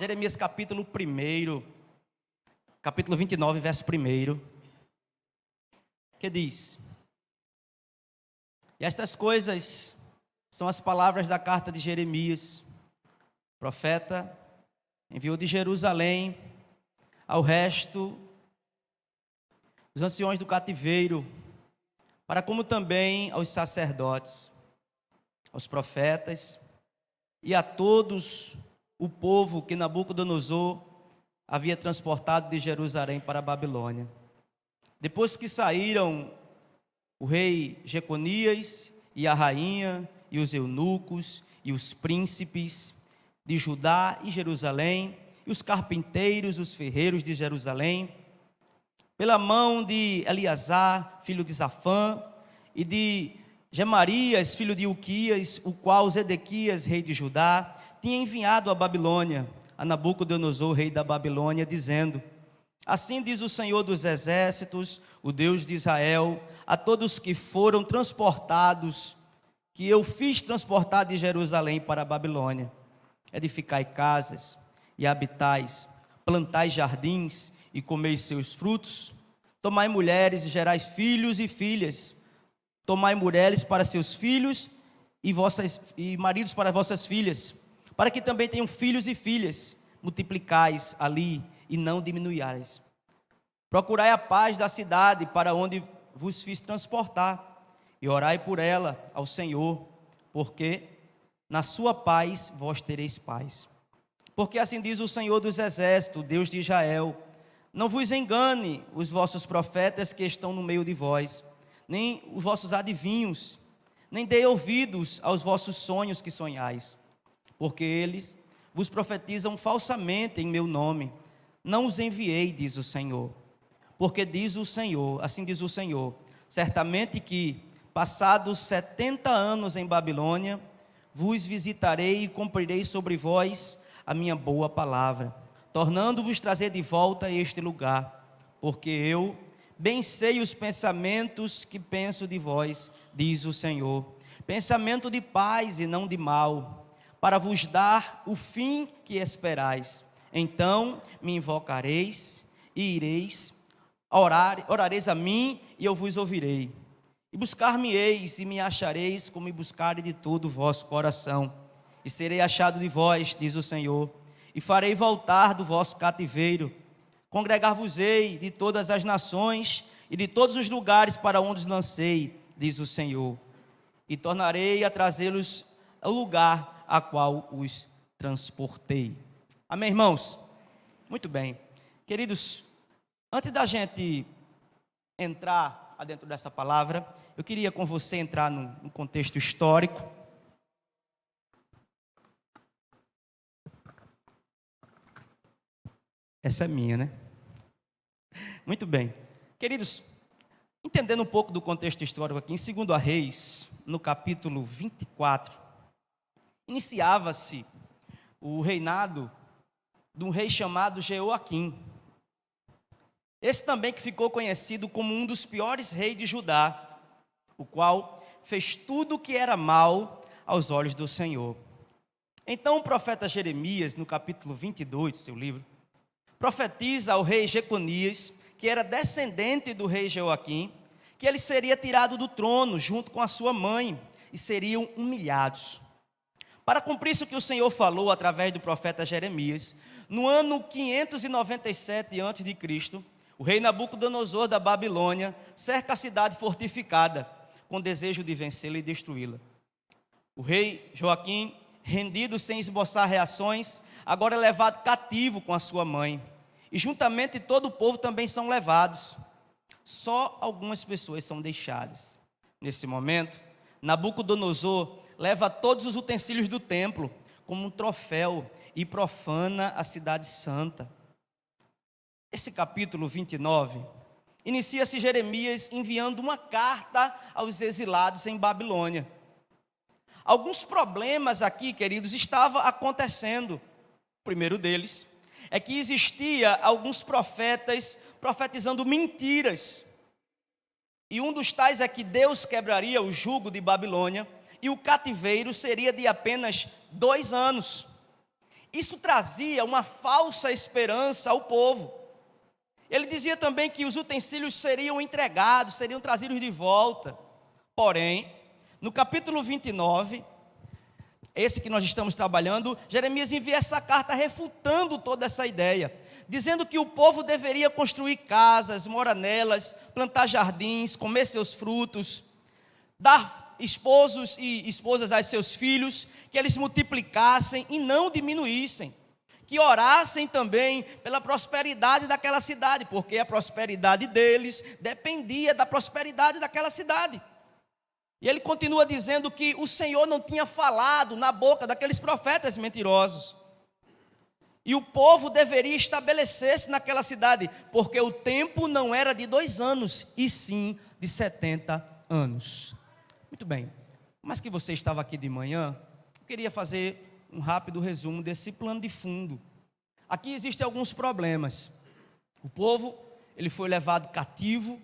Jeremias capítulo 1, capítulo 29, verso 1, que diz: E estas coisas são as palavras da carta de Jeremias, profeta, enviou de Jerusalém ao resto dos anciões do cativeiro, para como também aos sacerdotes, aos profetas e a todos o povo que Nabucodonosor havia transportado de Jerusalém para a Babilônia. Depois que saíram o rei Jeconias e a rainha e os eunucos e os príncipes de Judá e Jerusalém, e os carpinteiros, os ferreiros de Jerusalém, pela mão de Eleazar, filho de Safã, e de Gemarias, filho de Uquias, o qual Zedequias, rei de Judá, tinha enviado à Babilônia, a Nabucodonosor, rei da Babilônia, dizendo: Assim diz o Senhor dos exércitos, o Deus de Israel, a todos que foram transportados, que eu fiz transportar de Jerusalém para a Babilônia: edificai casas e habitais, plantai jardins e comei seus frutos, tomai mulheres e gerai filhos e filhas, tomai mulheres para seus filhos e maridos para vossas filhas, para que também tenham filhos e filhas, multiplicais ali e não diminuais. Procurai a paz da cidade para onde vos fiz transportar, e orai por ela ao Senhor, porque na sua paz vós tereis paz. Porque assim diz o Senhor dos exércitos, Deus de Israel: Não vos engane os vossos profetas que estão no meio de vós, nem os vossos adivinhos, nem dei ouvidos aos vossos sonhos que sonhais, porque eles vos profetizam falsamente em meu nome. Não os enviei, diz o Senhor. Porque diz o Senhor, assim diz o Senhor: certamente que, passados 70 anos em Babilônia, vos visitarei e cumprirei sobre vós a minha boa palavra, tornando-vos trazer de volta a este lugar, porque eu bem sei os pensamentos que penso de vós, diz o Senhor, pensamento de paz e não de mal, para vos dar o fim que esperais. Então me invocareis e ireis, orareis a mim e eu vos ouvirei. E buscar-me-eis e me achareis, como me buscarem de todo o vosso coração. E serei achado de vós, diz o Senhor, e farei voltar do vosso cativeiro. Congregar-vos-ei de todas as nações e de todos os lugares para onde os lancei, diz o Senhor. E tornarei a trazê-los ao lugar a qual os transportei. Amém, irmãos? Muito bem. Queridos, antes da gente entrar dentro dessa palavra, eu queria com você entrar num contexto histórico. Essa é minha, né? Muito bem. Queridos, entendendo um pouco do contexto histórico aqui, em 2 Reis, no capítulo 24, iniciava-se o reinado de um rei chamado Jeoaquim. Esse também que ficou conhecido como um dos piores reis de Judá, o qual fez tudo o que era mal aos olhos do Senhor. Então o profeta Jeremias, no capítulo 22 do seu livro, profetiza ao rei Jeconias, que era descendente do rei Jeoaquim, que ele seria tirado do trono junto com a sua mãe e seriam humilhados. Para cumprir isso que o Senhor falou através do profeta Jeremias, no ano 597 a.C., o rei Nabucodonosor da Babilônia cerca a cidade fortificada, com desejo de vencê-la e destruí-la. O rei Joaquim, rendido sem esboçar reações, agora é levado cativo com a sua mãe. E juntamente todo o povo também são levados. Só algumas pessoas são deixadas. Nesse momento, Nabucodonosor leva todos os utensílios do templo como um troféu e profana a cidade santa. Esse capítulo 29, inicia-se Jeremias enviando uma carta aos exilados em Babilônia. Alguns problemas aqui, queridos, estavam acontecendo. O primeiro deles é que existia alguns profetas profetizando mentiras. E um dos tais é que Deus quebraria o jugo de Babilônia e o cativeiro seria de apenas 2 anos. isso trazia uma falsa esperança ao povo. Ele dizia também que os utensílios seriam entregados, seriam trazidos de volta. Porém, no capítulo 29, esse que nós estamos trabalhando, Jeremias envia essa carta refutando toda essa ideia, dizendo que o povo deveria construir casas, morar nelas, plantar jardins, comer seus frutos, dar esposos e esposas a seus filhos, que eles multiplicassem e não diminuíssem, que orassem também pela prosperidade daquela cidade, porque a prosperidade deles dependia da prosperidade daquela cidade. E ele continua dizendo que o Senhor não tinha falado na boca daqueles profetas mentirosos. E o povo deveria estabelecer-se naquela cidade, porque o tempo não era de 2 anos, e sim de 70 anos. Muito bem, mas que você estava aqui de manhã, eu queria fazer um rápido resumo desse plano de fundo. Aqui existem alguns problemas. O povo, ele foi levado cativo,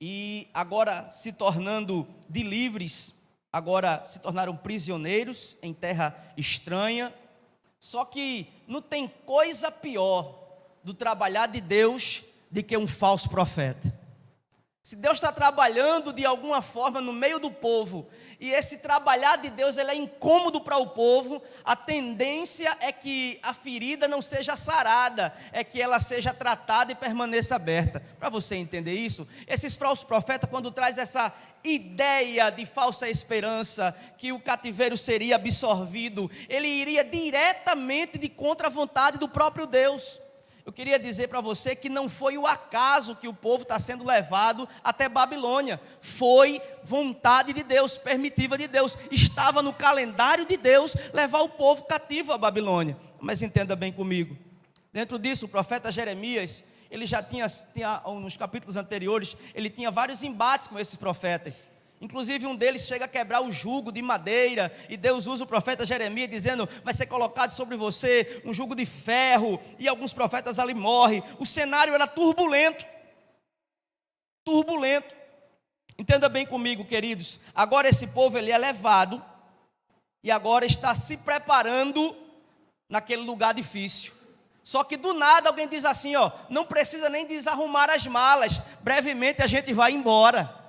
e agora se tornando de livres, agora se tornaram prisioneiros em terra estranha. Só que não tem coisa pior do trabalhar de Deus do que um falso profeta. Se Deus está trabalhando de alguma forma no meio do povo, e esse trabalhar de Deus ele é incômodo para o povo, a tendência é que a ferida não seja sarada, é que ela seja tratada e permaneça aberta. Para você entender isso, esses falsos profetas, quando traz essa ideia de falsa esperança, que o cativeiro seria absorvido, ele iria diretamente de contra a vontade do próprio Deus. Eu queria dizer para você que não foi o acaso que o povo está sendo levado até Babilônia. Foi vontade de Deus, permitiva de Deus. Estava no calendário de Deus levar o povo cativo à Babilônia. Mas entenda bem comigo. Dentro disso, o profeta Jeremias, ele já tinha nos capítulos anteriores, ele tinha vários embates com esses profetas. Inclusive um deles chega a quebrar o jugo de madeira, e Deus usa o profeta Jeremias dizendo, vai ser colocado sobre você um jugo de ferro, e alguns profetas ali morrem. O cenário era turbulento. Turbulento. Entenda bem comigo, queridos. Agora esse povo ele é levado, e agora está se preparando naquele lugar difícil. Só que do nada alguém diz assim, não precisa nem desarrumar as malas, brevemente a gente vai embora.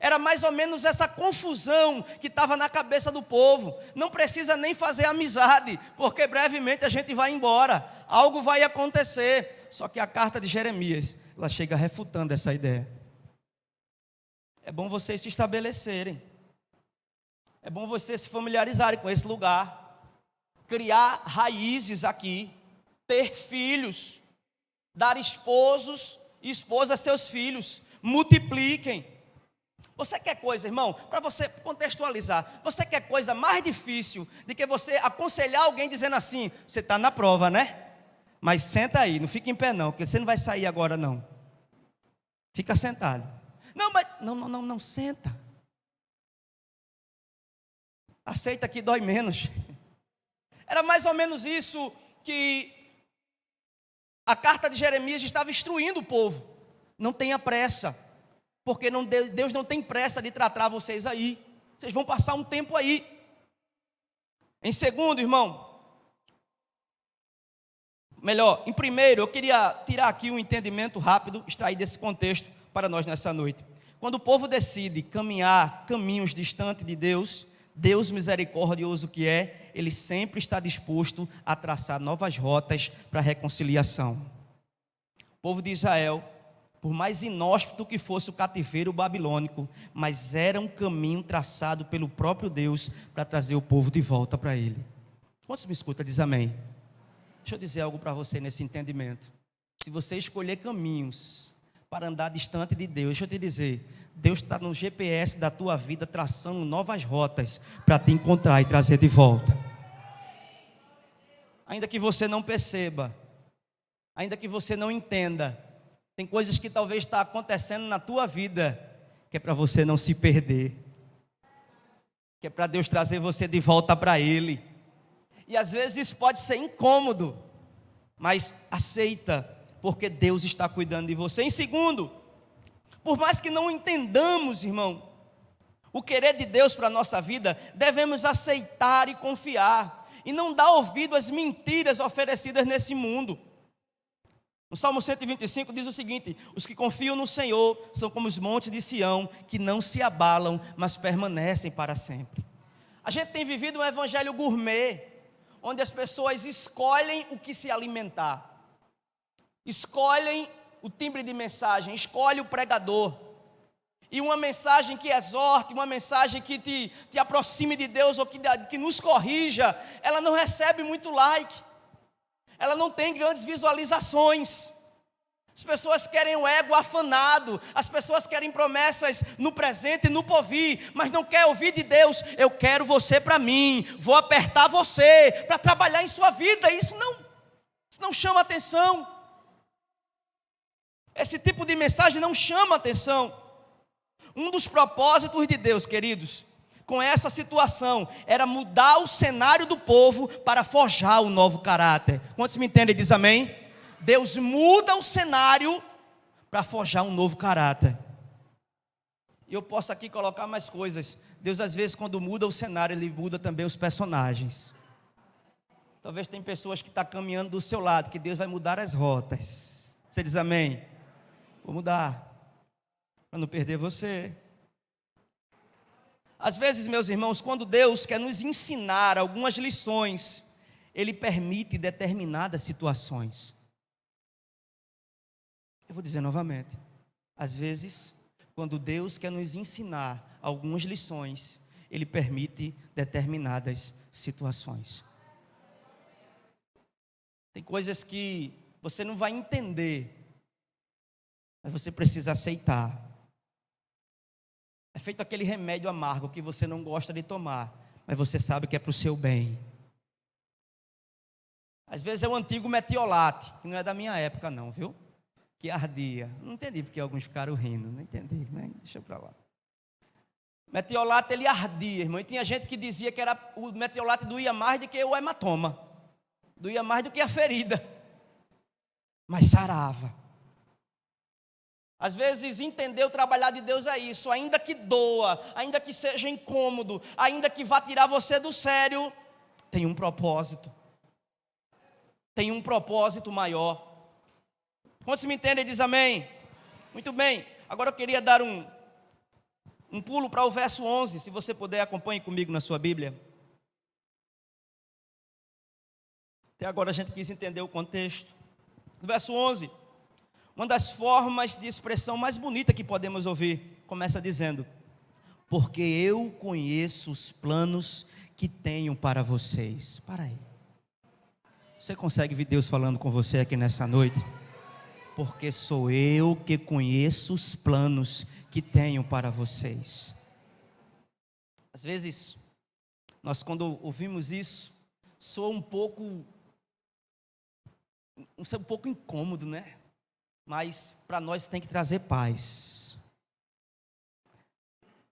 Era mais ou menos essa confusão que estava na cabeça do povo. Não precisa nem fazer amizade, porque brevemente a gente vai embora. Algo vai acontecer. Só que a carta de Jeremias, ela chega refutando essa ideia. É bom vocês se estabelecerem. É bom vocês se familiarizarem com esse lugar. Criar raízes aqui. Ter filhos. Dar esposos e esposas a seus filhos. Multipliquem. Você quer coisa, irmão, para você contextualizar, você quer coisa mais difícil do que você aconselhar alguém dizendo assim, você está na prova, né? Mas senta aí, não fica em pé não, porque você não vai sair agora não. Fica sentado. Não, mas, não, senta. Aceita que dói menos. Era mais ou menos isso que a carta de Jeremias estava instruindo o povo. Não tenha pressa. Porque Deus não tem pressa de tratar vocês aí. Vocês vão passar um tempo aí. Em segundo, irmão, em primeiro, eu queria tirar aqui um entendimento rápido, extrair desse contexto para nós nessa noite. Quando o povo decide caminhar caminhos distantes de Deus, Deus misericordioso que é, Ele sempre está disposto a traçar novas rotas para a reconciliação. O povo de Israel, por mais inóspito que fosse o cativeiro babilônico, mas era um caminho traçado pelo próprio Deus para trazer o povo de volta para Ele. Quantos me escutam? Diz amém. Deixa eu dizer algo para você nesse entendimento. Se você escolher caminhos para andar distante de Deus, deixa eu te dizer, Deus está no GPS da tua vida, traçando novas rotas para te encontrar e trazer de volta. Ainda que você não perceba, ainda que você não entenda, tem coisas que talvez está acontecendo na tua vida, que é para você não se perder, que é para Deus trazer você de volta para Ele. E às vezes isso pode ser incômodo, mas aceita, porque Deus está cuidando de você. Em segundo, por mais que não entendamos, irmão, o querer de Deus para a nossa vida, devemos aceitar e confiar. e não dá ouvido às mentiras oferecidas nesse mundo. No Salmo 125 diz o seguinte: os que confiam no Senhor são como os montes de Sião, que não se abalam, mas permanecem para sempre. A gente tem vivido um evangelho gourmet, onde as pessoas escolhem o que se alimentar, escolhem o timbre de mensagem, escolhem o pregador, e uma mensagem que exorte, uma mensagem que te aproxime de Deus, ou que nos corrija, ela não recebe muito like, ela não tem grandes visualizações. As pessoas querem o ego afanado, as pessoas querem promessas no presente e no porvir, mas não quer ouvir de Deus: eu quero você para mim, vou apertar você para trabalhar em sua vida. Isso não chama atenção. Esse tipo de mensagem não chama atenção. Um dos propósitos de Deus, queridos, com essa situação, era mudar o cenário do povo para forjar um novo caráter. Quantos me entendem? Diz amém. Deus muda o cenário para forjar um novo caráter. E eu posso aqui colocar mais coisas. Deus, às vezes, quando muda o cenário, Ele muda também os personagens. Talvez tem pessoas que estão caminhando do seu lado, que Deus vai mudar as rotas. Você diz amém? Vou mudar, para não perder você. Às vezes, meus irmãos, quando Deus quer nos ensinar algumas lições, Ele permite determinadas situações. Eu vou dizer novamente. Às vezes, quando Deus quer nos ensinar algumas lições, Ele permite determinadas situações. Tem coisas que você não vai entender, mas você precisa aceitar. É feito aquele remédio amargo que você não gosta de tomar, mas você sabe que é para o seu bem. Às vezes é o antigo metiolate, que não é da minha época não, viu? Que ardia. Não entendi porque alguns ficaram rindo, não entendi, né? Deixa para lá. Metiolate, ele ardia, irmão. E tinha gente que dizia que o metiolate doía mais do que o hematoma, doía mais do que a ferida, mas sarava. Às vezes entender o trabalhar de Deus é isso, ainda que doa, ainda que seja incômodo, ainda que vá tirar você do sério, tem um propósito. Tem um propósito maior. Quando me entende, diz amém. Muito bem, agora eu queria dar um pulo para o verso 11, se você puder, acompanhe comigo na sua Bíblia. Até agora a gente quis entender o contexto. No verso 11, uma das formas de expressão mais bonita que podemos ouvir, começa dizendo: porque eu conheço os planos que tenho para vocês. Para aí. Você consegue ver Deus falando com você aqui nessa noite? Porque sou eu que conheço os planos que tenho para vocês. Às vezes, nós quando ouvimos isso, soa um pouco incômodo, né? Mas para nós tem que trazer paz.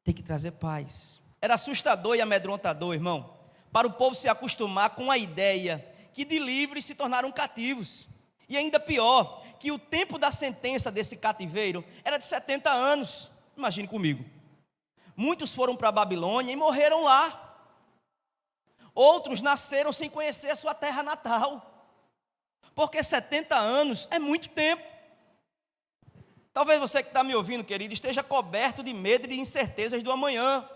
Tem que trazer paz. Era assustador e amedrontador, irmão, para o povo se acostumar com a ideia que de livres se tornaram cativos. E ainda pior, que o tempo da sentença desse cativeiro era de 70 anos. Imagine comigo. Muitos foram para a Babilônia e morreram lá. Outros nasceram sem conhecer a sua terra natal. Porque 70 anos é muito tempo. Talvez você que está me ouvindo, querido, esteja coberto de medo e de incertezas do amanhã.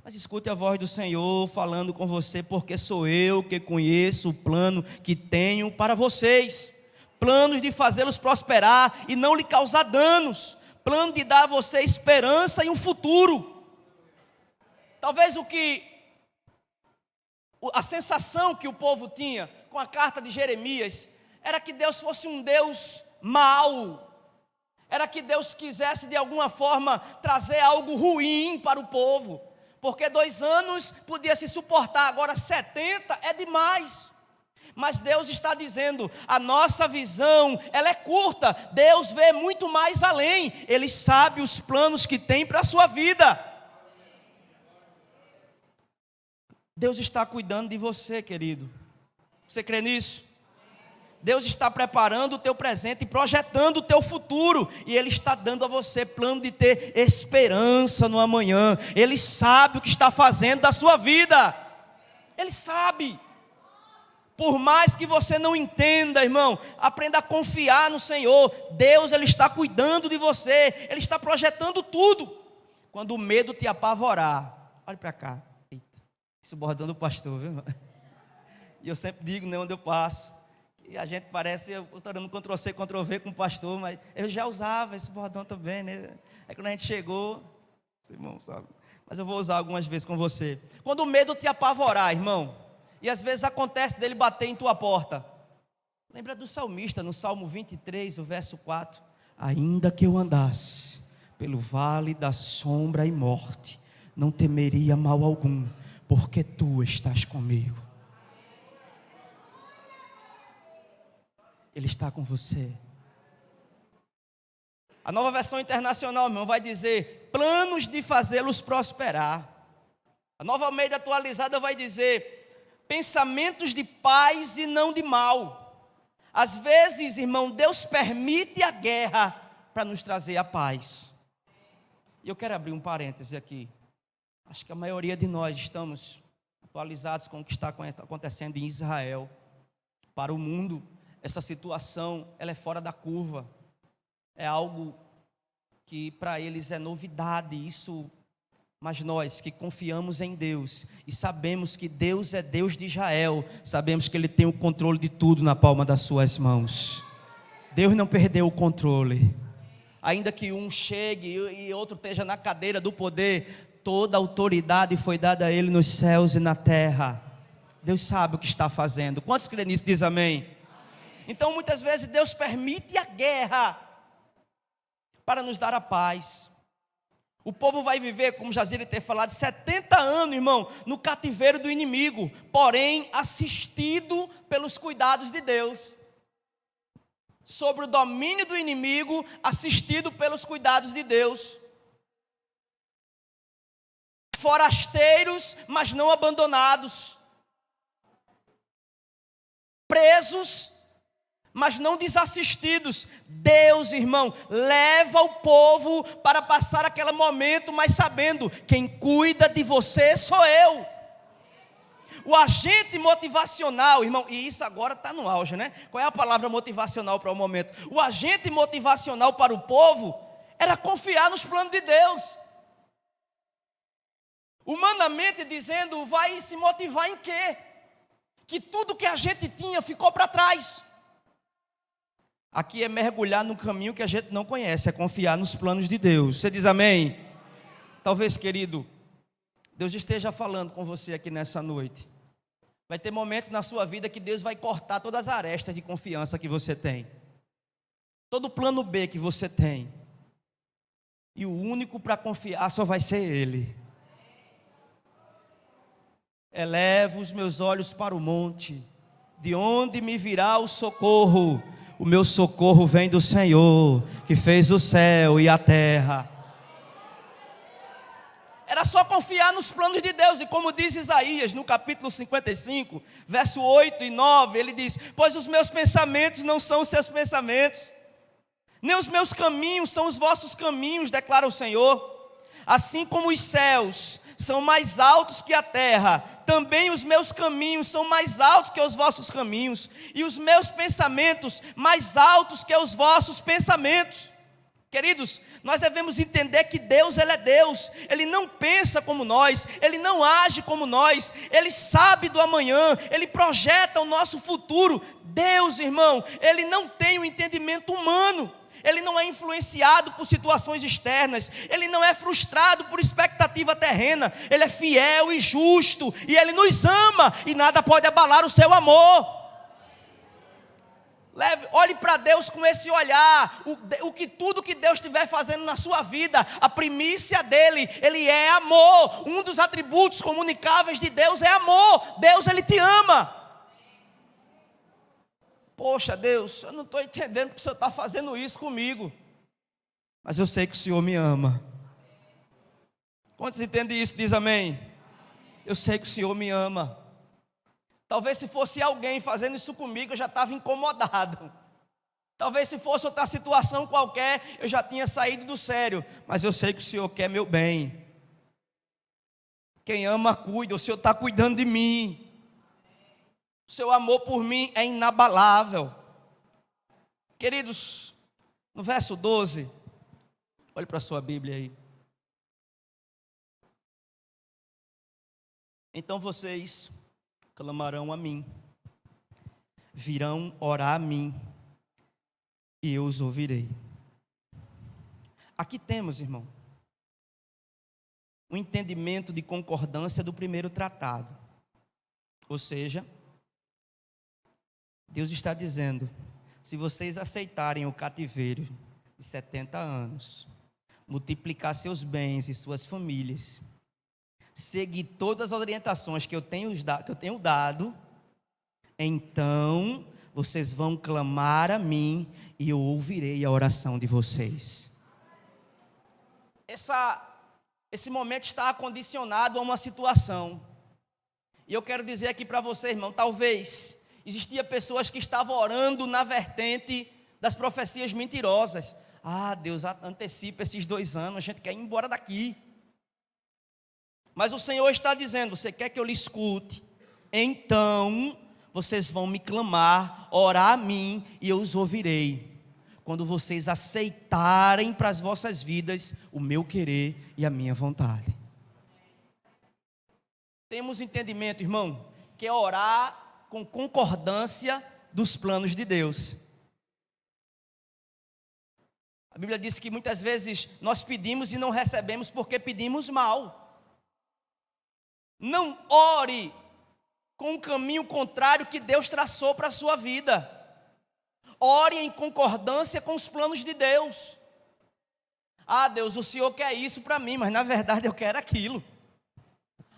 Mas escute a voz do Senhor falando com você, porque sou eu que conheço o plano que tenho para vocês. Planos de fazê-los prosperar e não lhe causar danos. Plano de dar a você esperança e um futuro. Talvez a sensação que o povo tinha com a carta de Jeremias era que Deus fosse um Deus mau. Era que Deus quisesse de alguma forma trazer algo ruim para o povo. Porque 2 anos podia se suportar, agora 70 é demais. Mas Deus está dizendo, a nossa visão, ela é curta. Deus vê muito mais além. Ele sabe os planos que tem para a sua vida. Deus está cuidando de você, querido. Você crê nisso? Deus está preparando o teu presente e projetando o teu futuro. E Ele está dando a você plano de ter esperança no amanhã. Ele sabe o que está fazendo da sua vida. Ele sabe. Por mais que você não entenda, irmão, aprenda a confiar no Senhor. Deus, Ele está cuidando de você, Ele está projetando tudo. Quando o medo te apavorar, olhe para cá. Eita, isso bordando o pastor, viu, irmão? E eu sempre digo, né, onde eu passo, que a gente parece, eu estou dando Ctrl-C, Ctrl-V com o pastor, mas eu já usava esse bordão também, né? Aí quando a gente chegou, irmão, sabe? Mas eu vou usar algumas vezes com você. Quando o medo te apavorar, irmão, e às vezes acontece dele bater em tua porta. Lembra do salmista, no Salmo 23, o verso 4. Ainda que eu andasse pelo vale da sombra e morte, não temeria mal algum, porque tu estás comigo. Ele está com você. A Nova Versão Internacional, irmão, vai dizer planos de fazê-los prosperar. A Nova Almeida Atualizada vai dizer pensamentos de paz e não de mal. Às vezes, irmão, Deus permite a guerra para nos trazer a paz. E eu quero abrir um parêntese aqui. Acho que a maioria de nós estamos atualizados com o que está acontecendo em Israel. Para o mundo, essa situação, ela é fora da curva. É algo que para eles é novidade, isso. Mas nós que confiamos em Deus e sabemos que Deus é Deus de Israel, sabemos que Ele tem o controle de tudo na palma das suas mãos. Deus não perdeu o controle. Ainda que um chegue e outro esteja na cadeira do poder, toda a autoridade foi dada a Ele nos céus e na terra. Deus sabe o que está fazendo. Quantos creem nisso? Diz amém. Então muitas vezes Deus permite a guerra para nos dar a paz. O povo vai viver, como Jazira tem falado, 70 anos, irmão, no cativeiro do inimigo, porém assistido pelos cuidados de Deus. Sobre o domínio do inimigo, assistido pelos cuidados de Deus. Forasteiros, mas não abandonados. Presos, mas não desassistidos. Deus, irmão, leva o povo para passar aquele momento, mas sabendo, quem cuida de você sou eu. O agente motivacional, irmão, e isso agora está no auge, né? Qual é a palavra motivacional para o momento? O agente motivacional para o povo era confiar nos planos de Deus. Humanamente dizendo, vai se motivar em quê? Que tudo que a gente tinha ficou para trás. Aqui é mergulhar no caminho que a gente não conhece, é confiar nos planos de Deus. Você diz amém? Amém. Talvez, querido, Deus esteja falando com você aqui nessa noite. Vai ter momentos na sua vida que Deus vai cortar todas as arestas de confiança que você tem. Todo o plano B que você tem. E o único para confiar só vai ser Ele. Elevo os meus olhos para o monte, de onde me virá o socorro? O meu socorro vem do Senhor, que fez o céu e a terra. Era só confiar nos planos de Deus. E como diz Isaías, no capítulo 55, verso 8 e 9, ele diz: pois os meus pensamentos não são os seus pensamentos, nem os meus caminhos são os vossos caminhos, declara o Senhor. Assim como os céus são mais altos que a terra, também os meus caminhos são mais altos que os vossos caminhos, e os meus pensamentos mais altos que os vossos pensamentos. Queridos, nós devemos entender que Deus, Ele é Deus. Ele não pensa como nós, Ele não age como nós, Ele sabe do amanhã, Ele projeta o nosso futuro. Deus, irmão, Ele não tem o entendimento humano. Ele não é influenciado por situações externas. Ele não é frustrado por expectativa terrena. Ele é fiel e justo. E Ele nos ama. E nada pode abalar o seu amor. Olhe para Deus com esse olhar. Tudo que Deus estiver fazendo na sua vida, a primícia dEle, Ele é amor. Um dos atributos comunicáveis de Deus é amor. Deus, Ele te ama. Poxa, Deus, eu não estou entendendo porque o Senhor está fazendo isso comigo. Mas eu sei que o Senhor me ama. Quantos entendem isso? Diz amém. Eu sei que o Senhor me ama. Talvez se fosse alguém fazendo isso comigo, eu já estava incomodado. Talvez se fosse outra situação qualquer, eu já tinha saído do sério. Mas eu sei que o Senhor quer meu bem. Quem ama, cuida. O Senhor está cuidando de mim. O seu amor por mim é inabalável. Queridos, no verso 12, olhe para a sua Bíblia aí. Então vocês clamarão a mim, virão orar a mim, e eu os ouvirei. Aqui temos, irmão, um entendimento de concordância do primeiro tratado. Ou seja, Deus está dizendo: se vocês aceitarem o cativeiro de 70 anos, multiplicar seus bens e suas famílias, seguir todas as orientações que eu tenho dado, então vocês vão clamar a mim e eu ouvirei a oração de vocês. Esse momento está condicionado a uma situação. E eu quero dizer aqui para você, irmão, talvez existia pessoas que estavam orando na vertente das profecias mentirosas. Ah, Deus antecipa esses 2 anos, a gente quer ir embora daqui. Mas o Senhor está dizendo: você quer que eu lhe escute? Então vocês vão me clamar, orar a mim e eu os ouvirei. Quando vocês aceitarem para as vossas vidas o meu querer e a minha vontade. Temos entendimento, irmão, que é orar com concordância dos planos de Deus. A Bíblia diz que muitas vezes nós pedimos e não recebemos porque pedimos mal. Não ore com um caminho contrário que Deus traçou para a sua vida. Ore em concordância com os planos de Deus. Ah, Deus, o Senhor quer isso para mim, mas na verdade eu quero aquilo.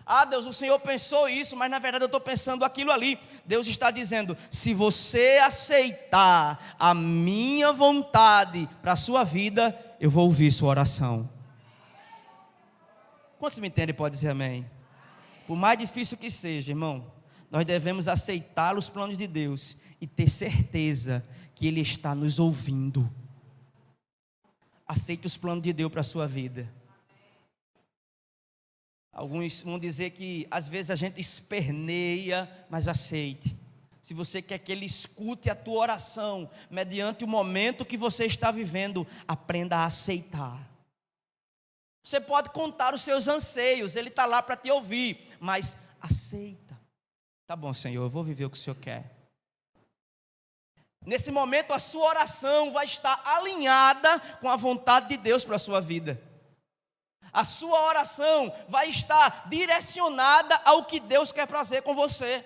Ah, Deus, o Senhor pensou isso, mas na verdade eu estou pensando aquilo ali. Deus está dizendo: se você aceitar a minha vontade para a sua vida, eu vou ouvir sua oração. Quantos me entendem? Pode dizer amém. Por mais difícil que seja, irmão, nós devemos aceitar os planos de Deus e ter certeza que Ele está nos ouvindo. Aceite os planos de Deus para a sua vida. Alguns vão dizer que às vezes a gente esperneia, mas aceite. Se você quer que Ele escute a tua oração, mediante o momento que você está vivendo, aprenda a aceitar. Você pode contar os seus anseios, Ele está lá para te ouvir, mas aceita. Tá bom, Senhor, eu vou viver o que o Senhor quer. Nesse momento a sua oração vai estar alinhada com a vontade de Deus para a sua vida. A sua oração vai estar direcionada ao que Deus quer fazer com você.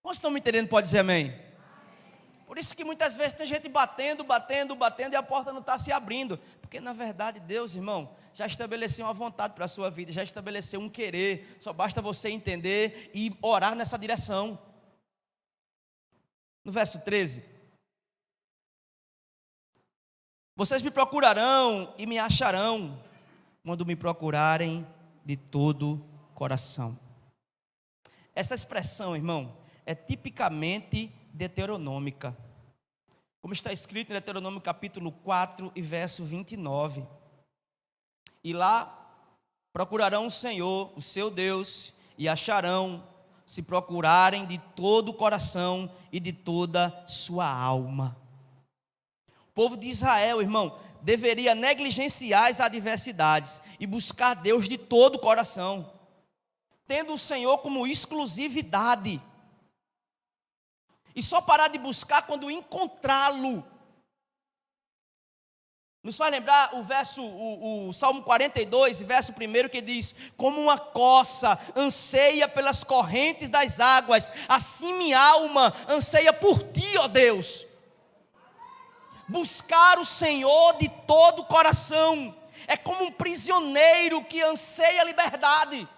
Quantos estão me entendendo? Pode dizer amém? Por isso que muitas vezes tem gente batendo e a porta não está se abrindo. Porque na verdade Deus, irmão, já estabeleceu uma vontade para a sua vida, já estabeleceu um querer. Só basta você entender e orar nessa direção. No verso 13: vocês me procurarão e me acharão, quando me procurarem de todo coração. Essa expressão, irmão, é tipicamente deuteronômica. Como está escrito em Deuteronômio capítulo 4 e verso 29. E lá procurarão o Senhor, o seu Deus, e acharão, se procurarem de todo o coração e de toda sua alma. O povo de Israel, irmão, deveria negligenciar as adversidades e buscar Deus de todo o coração, tendo o Senhor como exclusividade. E só parar de buscar quando encontrá-lo. Nos faz lembrar o Salmo 42, verso 1, que diz: como uma coça anseia pelas correntes das águas, assim minha alma anseia por ti, ó Deus. Buscar o Senhor de todo o coração é como um prisioneiro que anseia a liberdade.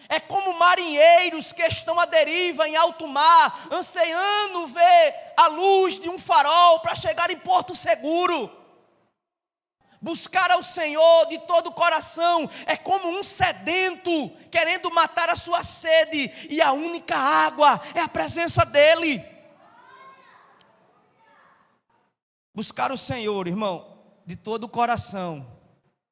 É como marinheiros que estão à deriva em alto mar, ansiando ver a luz de um farol para chegar em porto seguro. Buscar ao Senhor de todo o coração é como um sedento querendo matar a sua sede, e a única água é a presença dEle. Buscar o Senhor, irmão, de todo o coração,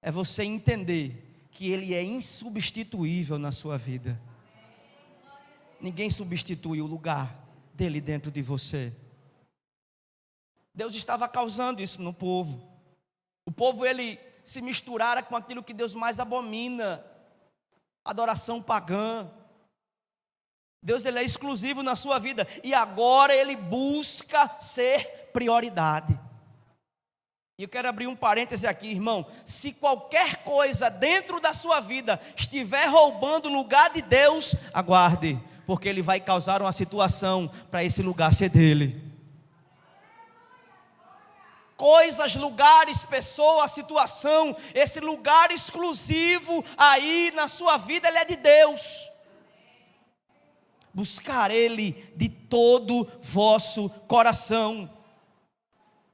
é você entender que Ele é insubstituível na sua vida. ninguém substitui o lugar dele dentro de você. Deus estava causando isso no povo. O povo, ele se misturara com aquilo que Deus mais abomina, adoração pagã. Deus, ele é exclusivo na sua vida, e agora ele busca ser prioridade. E eu quero abrir um parêntese aqui, irmão. Se qualquer coisa dentro da sua vida estiver roubando o lugar de Deus, aguarde, porque ele vai causar uma situação para esse lugar ser dele. Coisas, lugares, pessoa, situação, esse lugar exclusivo aí na sua vida, ele é de Deus. Buscar ele de todo vosso coração.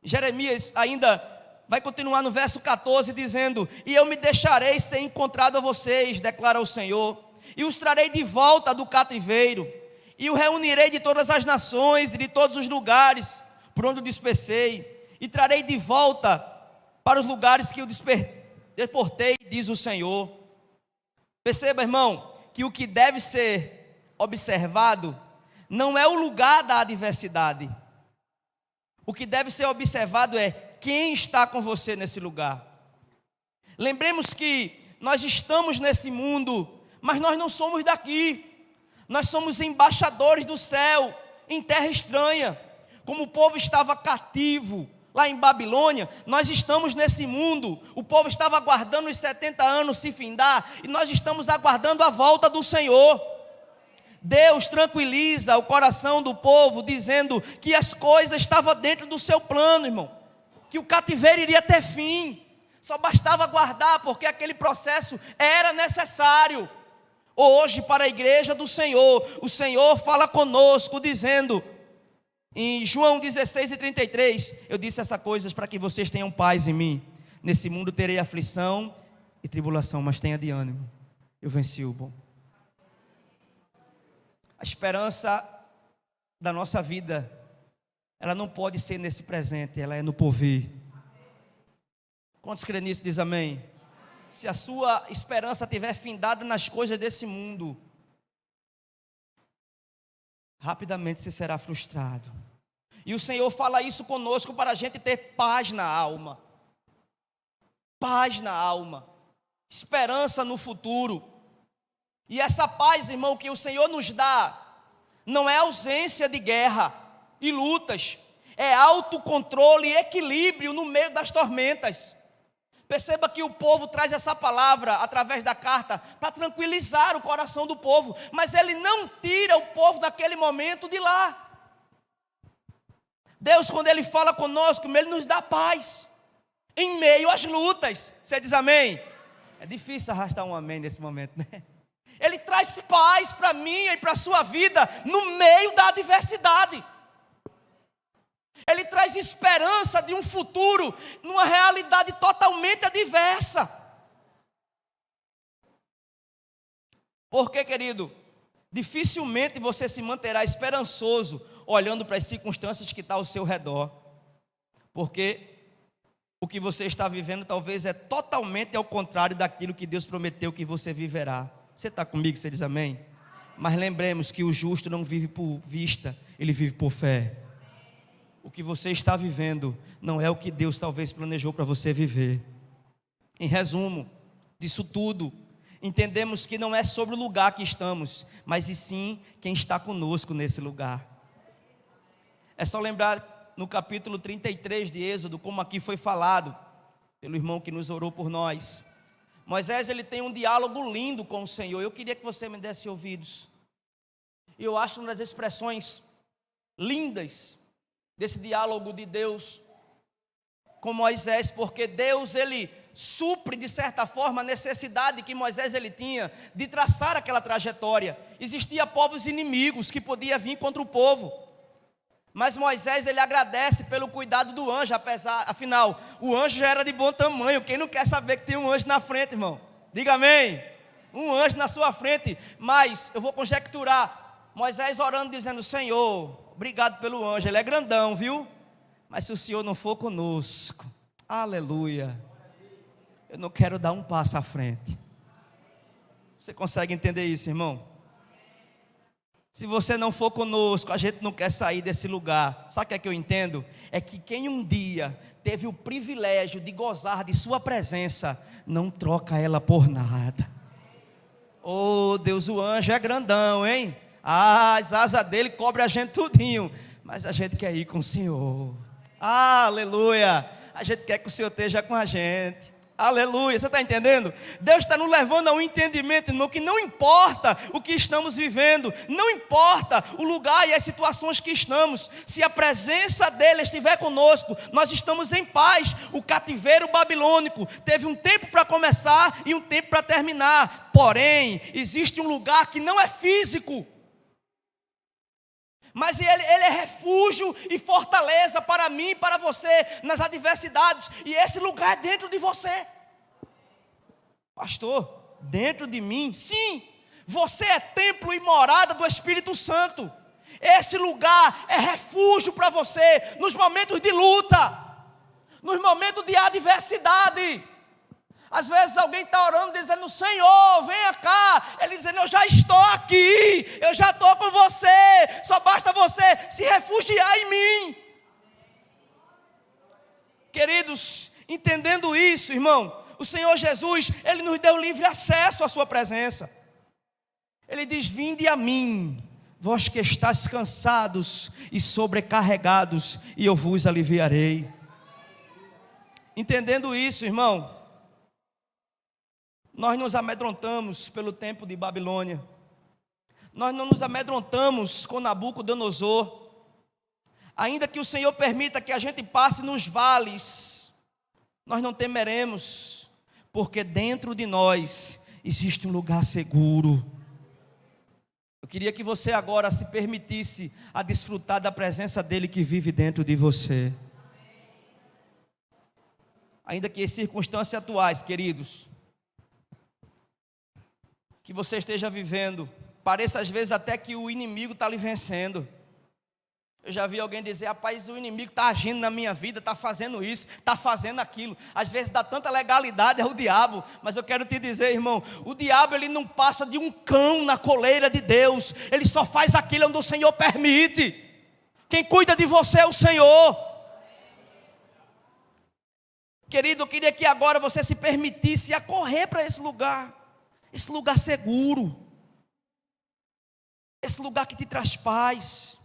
Jeremias ainda vai continuar no verso 14 dizendo: e eu me deixarei ser encontrado a vocês, declara o Senhor, e os trarei de volta do cativeiro, e o reunirei de todas as nações e de todos os lugares por onde o dispersei, e trarei de volta para os lugares que eu deportei, diz o Senhor. Perceba, irmão, que o que deve ser observado não é o lugar da adversidade. O que deve ser observado é quem está com você nesse lugar. Lembremos que nós estamos nesse mundo, mas nós não somos daqui. Nós somos embaixadores do céu, em terra estranha. Como o povo estava cativo lá em Babilônia, nós estamos nesse mundo. O povo estava aguardando os 70 anos se findar, e nós estamos aguardando a volta do Senhor. Deus tranquiliza o coração do povo, dizendo que as coisas estavam dentro do seu plano, irmão, que o cativeiro iria ter fim, só bastava aguardar, porque aquele processo era necessário. Hoje, para a igreja do Senhor, o Senhor fala conosco, dizendo, em João 16:33, eu disse essas coisas para que vocês tenham paz em mim. Nesse mundo terei aflição e tribulação, mas tenha de ânimo, eu venci o bom. A esperança da nossa vida, ela não pode ser nesse presente, ela é no porvir. Quantos creem nisso, diz amém? Se a sua esperança estiver findada nas coisas desse mundo, rapidamente você será frustrado. E o Senhor fala isso conosco para a gente ter paz na alma. Paz na alma. Esperança no futuro. E essa paz, irmão, que o Senhor nos dá, não é ausência de guerra e lutas. É autocontrole e equilíbrio no meio das tormentas. Perceba que o povo traz essa palavra através da carta para tranquilizar o coração do povo. Mas ele não tira o povo daquele momento de lá. Deus, quando ele fala conosco, ele nos dá paz em meio às lutas. Você diz amém? É difícil arrastar um amém nesse momento, né? Ele traz paz para mim e para a sua vida no meio da adversidade. Ele traz esperança de um futuro numa realidade totalmente adversa. Porque, querido, dificilmente você se manterá esperançoso olhando para as circunstâncias que estão ao seu redor. Porque o que você está vivendo talvez é totalmente ao contrário daquilo que Deus prometeu que você viverá. Você está comigo, você diz amém? Mas lembremos que o justo não vive por vista, ele vive por fé. O que você está vivendo não é o que Deus talvez planejou para você viver. Em resumo disso tudo, entendemos que não é sobre o lugar que estamos, mas e sim quem está conosco nesse lugar. É só lembrar no capítulo 33 de Êxodo, como aqui foi falado pelo irmão que nos orou por nós. Moisés, ele tem um diálogo lindo com o Senhor. Eu queria que você me desse ouvidos. E eu acho uma das expressões lindas desse diálogo de Deus com Moisés, porque Deus, ele supre de certa forma a necessidade que Moisés ele tinha de traçar aquela trajetória. Existia povos inimigos que podiam vir contra o povo, mas Moisés ele agradece pelo cuidado do anjo, afinal, o anjo já era de bom tamanho. Quem não quer saber que tem um anjo na frente, irmão? Diga amém. Um anjo na sua frente. Mas eu vou conjecturar, Moisés orando dizendo: Senhor, obrigado pelo anjo, ele é grandão, viu? Mas se o Senhor não for conosco, aleluia, eu não quero dar um passo à frente. Você consegue entender isso, irmão? Se você não for conosco, a gente não quer sair desse lugar. Sabe o que é que eu entendo? É que quem um dia teve o privilégio de gozar de sua presença, não troca ela por nada. Oh Deus, o anjo é grandão, hein? As asas dele cobrem a gente tudinho, mas a gente quer ir com o Senhor. Aleluia! A gente quer que o Senhor esteja com a gente. Aleluia, você está entendendo? Deus está nos levando a um entendimento, irmão, que não importa o que estamos vivendo, não importa o lugar e as situações que estamos, se a presença dele estiver conosco, nós estamos em paz. O cativeiro babilônico teve um tempo para começar e um tempo para terminar, porém, existe um lugar que não é físico, mas ele é refúgio e fortaleza para mim e para você nas adversidades. E esse lugar é dentro de você. Pastor, dentro de mim? Sim, você é templo e morada do Espírito Santo. Esse lugar é refúgio para você nos momentos de luta, nos momentos de adversidade. Às vezes alguém está orando dizendo: Senhor, venha cá. Ele dizendo: eu já estou aqui, eu já estou com você, só basta você se refugiar em mim. Queridos, entendendo isso, irmão, o Senhor Jesus, Ele nos deu livre acesso à sua presença. Ele diz: vinde a mim, vós que estáis cansados e sobrecarregados, e eu vos aliviarei. Entendendo isso, irmão, nós nos amedrontamos pelo tempo de Babilônia. Nós não nos amedrontamos com Nabucodonosor. Ainda que o Senhor permita que a gente passe nos vales, nós não temeremos, porque dentro de nós existe um lugar seguro. Eu queria que você agora se permitisse a desfrutar da presença dele que vive dentro de você. Ainda que as circunstâncias atuais, queridos, que você esteja vivendo, pareça às vezes até que o inimigo está lhe vencendo. Eu já vi alguém dizer: rapaz, o inimigo está agindo na minha vida, está fazendo isso, está fazendo aquilo. Às vezes dá tanta legalidade, é o diabo. Mas eu quero te dizer, irmão, o diabo ele não passa de um cão na coleira de Deus. Ele só faz aquilo onde o Senhor permite. Quem cuida de você é o Senhor. Querido, eu queria que agora você se permitisse a correr para esse lugar seguro, esse lugar que te traz paz.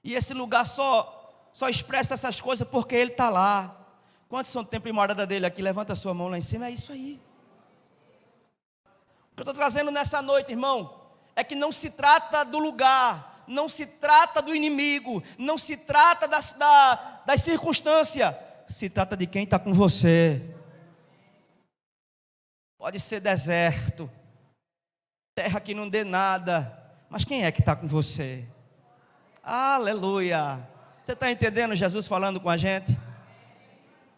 E esse lugar só expressa essas coisas porque Ele está lá. Quantos são templo e morada dele aqui? Levanta a sua mão lá em cima. É isso aí. O que eu estou trazendo nessa noite, irmão, é que não se trata do lugar, não se trata do inimigo, não se trata das circunstâncias, se trata de quem está com você. Pode ser deserto, terra que não dê nada, mas quem é que está com você? Aleluia! Você está entendendo Jesus falando com a gente?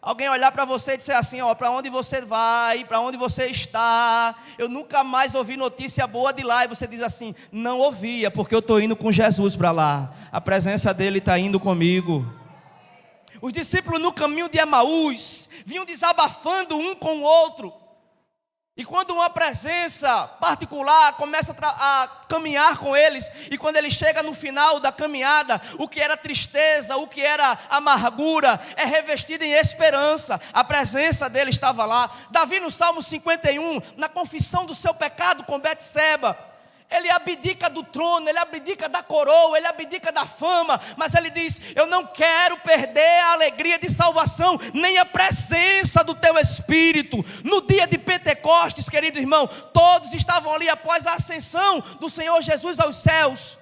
Alguém olhar para você e dizer assim: ó, para onde você vai, para onde você está? Eu nunca mais ouvi notícia boa de lá. E você diz assim: não ouvia, porque eu estou indo com Jesus para lá. A presença dele está indo comigo. Os discípulos no caminho de Emaús vinham desabafando um com o outro. E quando uma presença particular começa a caminhar com eles, e quando ele chega no final da caminhada, o que era tristeza, o que era amargura, é revestido em esperança. A presença dele estava lá. Davi no Salmo 51, na confissão do seu pecado com Betseba, ele abdica do trono, ele abdica da coroa, ele abdica da fama, mas ele diz: eu não quero perder a alegria de salvação, nem a presença do teu Espírito. No dia de Pentecostes, querido irmão, todos estavam ali após a ascensão do Senhor Jesus aos céus,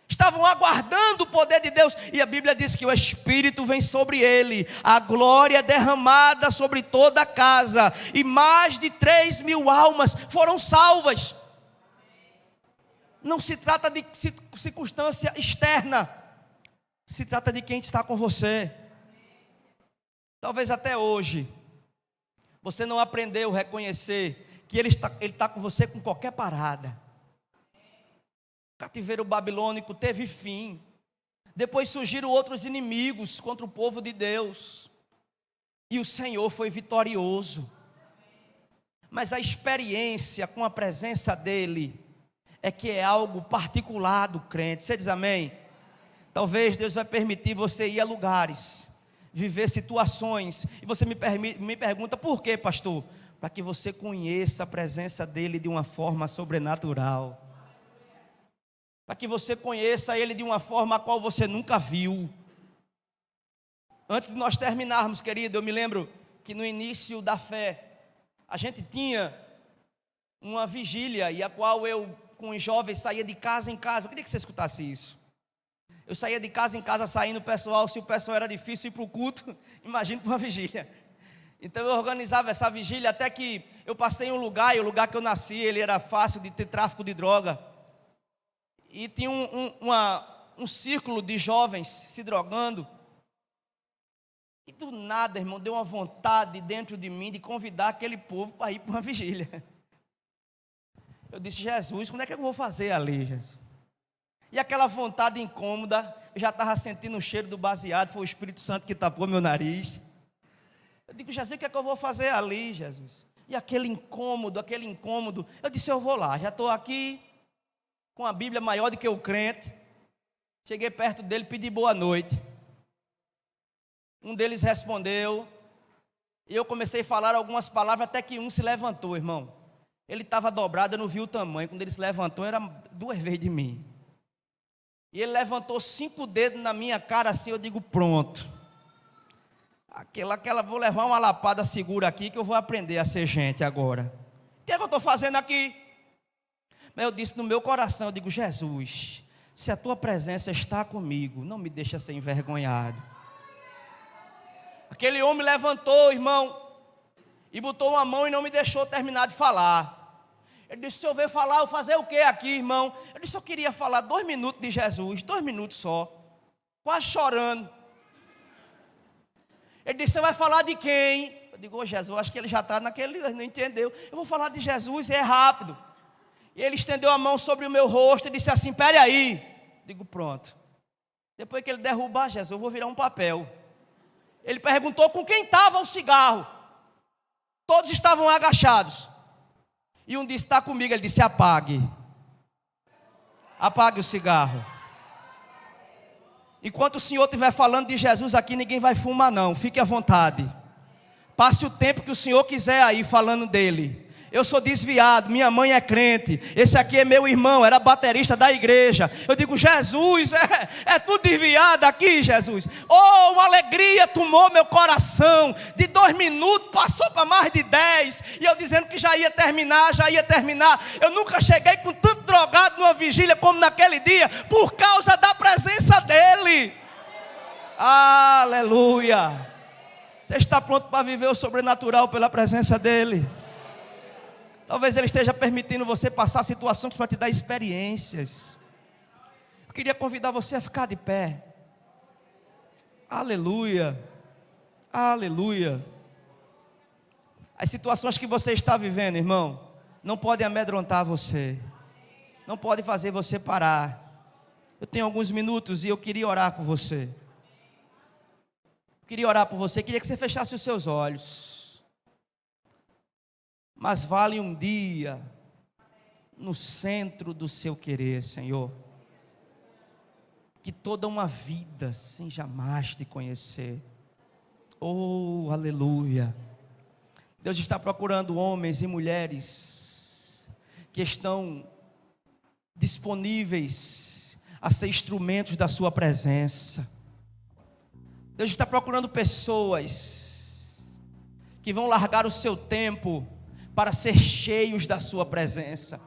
estavam aguardando o poder de Deus, e a Bíblia diz que o Espírito vem sobre ele, a glória é derramada sobre toda a casa, e mais de 3.000 almas foram salvas. Não se trata de circunstância externa, se trata de quem está com você. Talvez até hoje você não aprendeu a reconhecer que Ele está com você com qualquer parada. O cativeiro babilônico teve fim. Depois surgiram outros inimigos contra o povo de Deus, e o Senhor foi vitorioso. Mas a experiência com a presença dEle é que é algo particular do crente. Você diz amém? Talvez Deus vai permitir você ir a lugares, viver situações, e você me pergunta por quê, pastor? Para que você conheça a presença dele de uma forma sobrenatural, para que você conheça ele de uma forma a qual você nunca viu. Antes de nós terminarmos, querido, eu me lembro que no início da fé, a gente tinha uma vigília, e a qual eu, com os jovens, saía de casa em casa. Eu queria que você escutasse isso. Eu saía de casa em casa, saindo o pessoal. Se o pessoal era difícil ir para o culto, imagine para uma vigília. Então eu organizava essa vigília, até que eu passei em um lugar, e o lugar que eu nasci, ele era fácil de ter tráfico de droga. E tinha um círculo de jovens se drogando. E do nada, irmão, deu uma vontade dentro de mim de convidar aquele povo para ir para uma vigília. Eu disse, Jesus, como é que eu vou fazer ali, Jesus? E aquela vontade incômoda, eu já estava sentindo o cheiro do baseado, foi o Espírito Santo que tapou meu nariz. Eu digo, Jesus, o que é que eu vou fazer ali, Jesus? E aquele incômodo, eu disse, eu vou lá, já estou aqui, com a Bíblia maior do que o crente. Cheguei perto dele, pedi boa noite. Um deles respondeu, e eu comecei a falar algumas palavras, até que um se levantou, irmão. Ele estava dobrado, eu não vi o tamanho. Quando ele se levantou, era 2 vezes de mim. E ele levantou 5 dedos na minha cara assim, eu digo, pronto. Vou levar uma lapada segura aqui, que eu vou aprender a ser gente agora. O que é que eu estou fazendo aqui? Mas eu disse no meu coração, eu digo, Jesus, se a tua presença está comigo, não me deixa ser envergonhado. Aquele homem levantou, irmão, e botou uma mão e não me deixou terminar de falar. Ele disse, se eu ver falar, eu fazer o que aqui, irmão? Eu disse, eu queria falar 2 minutos de Jesus, 2 minutos só, quase chorando. Ele disse, você vai falar de quem? Eu digo, ô Jesus, acho que ele já está naquele, não entendeu. Eu vou falar de Jesus e é rápido. E ele estendeu a mão sobre o meu rosto e disse assim, pere aí. Eu digo, pronto. Depois que ele derrubar, Jesus, eu vou virar um papel. Ele perguntou com quem estava o cigarro. Todos estavam agachados. E um disse, está comigo. Ele disse, apague. Apague o cigarro. Enquanto o senhor estiver falando de Jesus aqui, ninguém vai fumar não. Fique à vontade. Passe o tempo que o senhor quiser aí falando dele. Eu sou desviado, minha mãe é crente. Esse aqui é meu irmão, era baterista da igreja. Eu digo, Jesus, é tudo desviado aqui, Jesus. Oh, uma alegria tomou meu coração. De 2 minutos passou para mais de 10. E eu dizendo que já ia terminar. Eu nunca cheguei com tanto drogado numa vigília como naquele dia, por causa da presença dele. Aleluia. Você está pronto para viver o sobrenatural pela presença dele? Talvez ele esteja permitindo você passar situações para te dar experiências. Eu queria convidar você a ficar de pé. Aleluia. Aleluia. As situações que você está vivendo, irmão, não podem amedrontar você. Não podem fazer você parar. Eu tenho alguns minutos e eu queria orar por você. Queria que você fechasse os seus olhos. Mas vale um dia no centro do seu querer, Senhor, que toda uma vida sem jamais te conhecer. Oh, aleluia. Deus está procurando homens e mulheres que estão disponíveis a ser instrumentos da sua presença. Deus está procurando pessoas que vão largar o seu tempo para ser cheios da sua presença.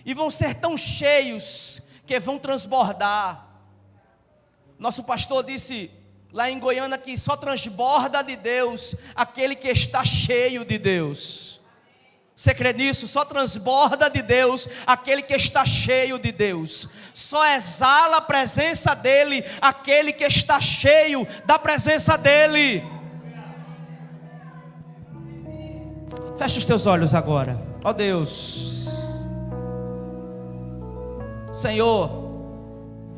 E vão ser tão cheios que vão transbordar. Nosso pastor disse lá em Goiânia que só transborda de Deus aquele que está cheio de Deus. Você crê nisso? Só transborda de Deus aquele que está cheio de Deus. Só exala a presença dele aquele que está cheio da presença dele. Fecha os teus olhos agora. Ó Deus, Senhor,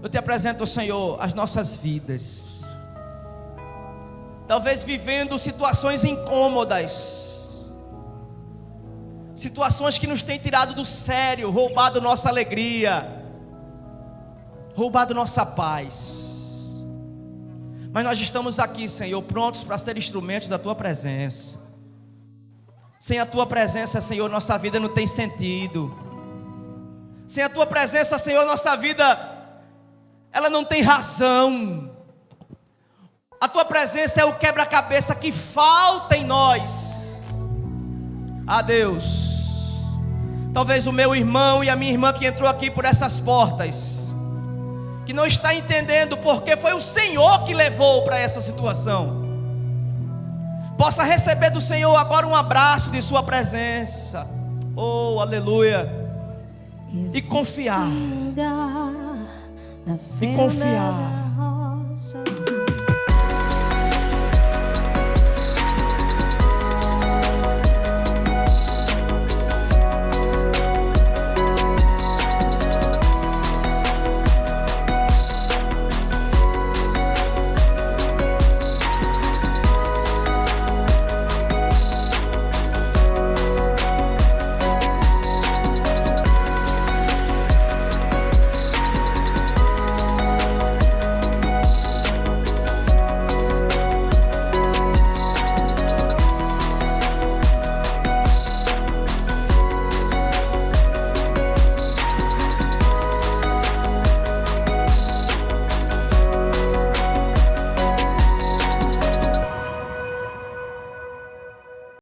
eu te apresento, Senhor, as nossas vidas. Talvez vivendo situações incômodas, situações que nos têm tirado do sério, roubado nossa alegria, roubado nossa paz. Mas nós estamos aqui, Senhor, prontos para ser instrumentos da Tua presença. Sem a Tua presença, Senhor, nossa vida não tem sentido. Sem a Tua presença, Senhor, nossa vida, ela não tem razão. A Tua presença é o quebra-cabeça que falta em nós. Ah, Deus, talvez o meu irmão e a minha irmã que entrou aqui por essas portas, que não está entendendo porque foi o Senhor que levou para essa situação, possa receber do Senhor agora um abraço de Sua presença. Oh, aleluia. E confiar. E confiar.